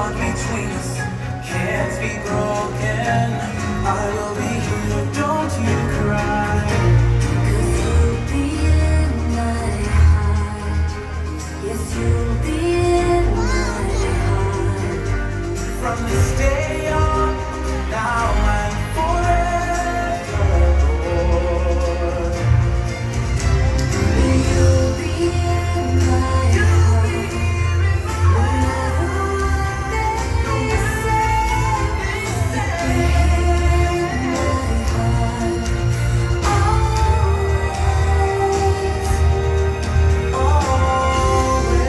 bond between us can't be broken. I will be here, don't you cry. 'Cause you'll be in my heart. Yes, you'll be in my heart. From this day on, now and forevermore. You'll be in my heart. No matter what they say, in my heart. Always, always.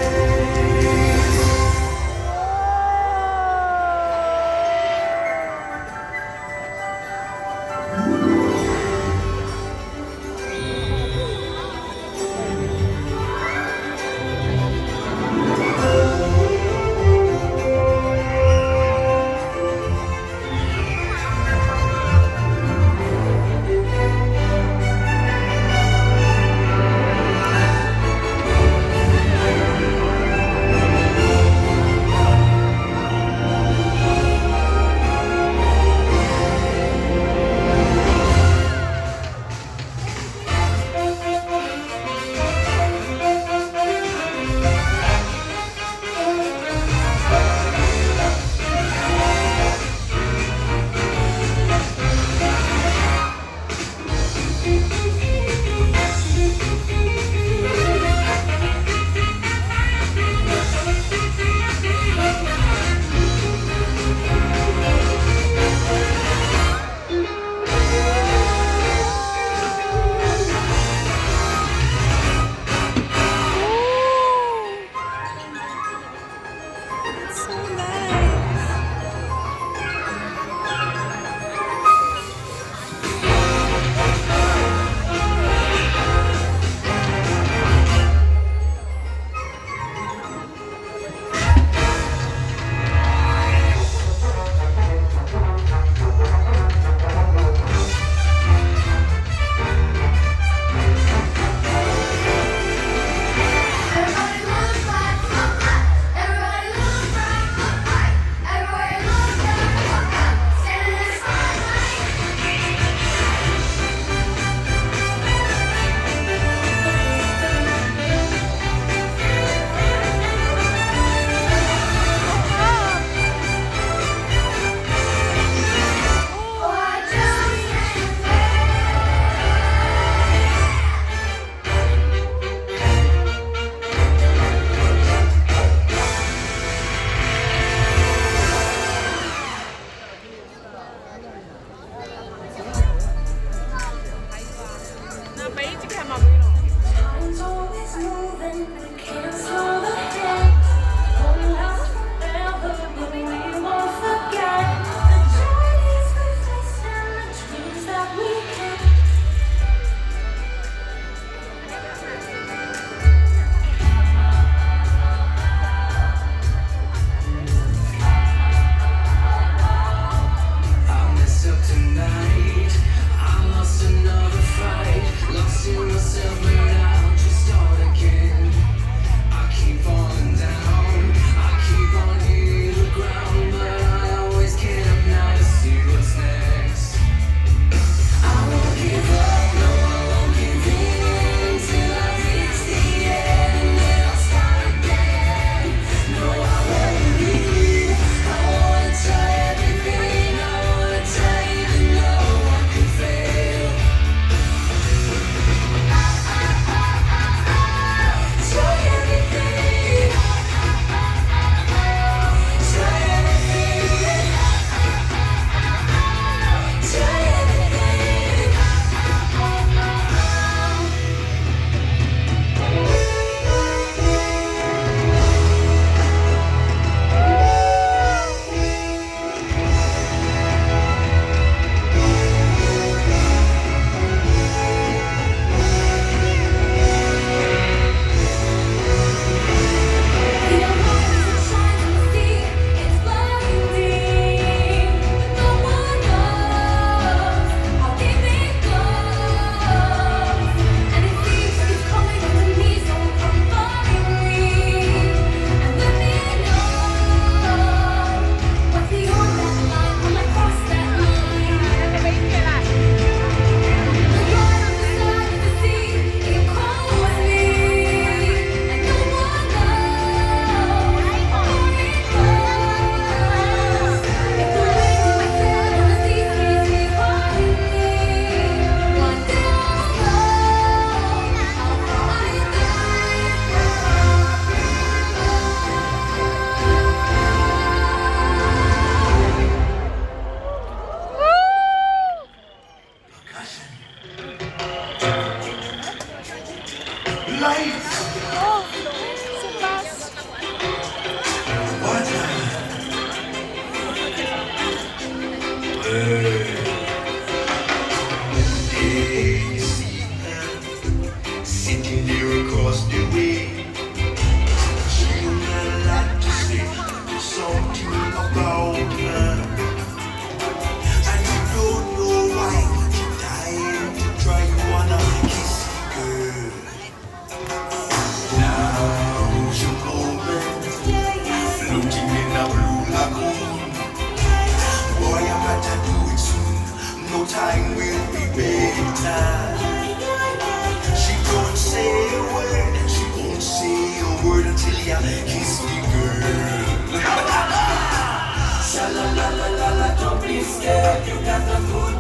Hey, you see her sitting there across the way. She don't got a lot to say, there's something about her. And you don't know why, you're dying to try, you wanna kiss the girl. Now she's going, floating in a blue lagoon. Boy, I'm about to do it soon, no time will be better. She don't say a word, she won't say a word until you kiss the girl. Sha la la la la la, don't be scared, you got the good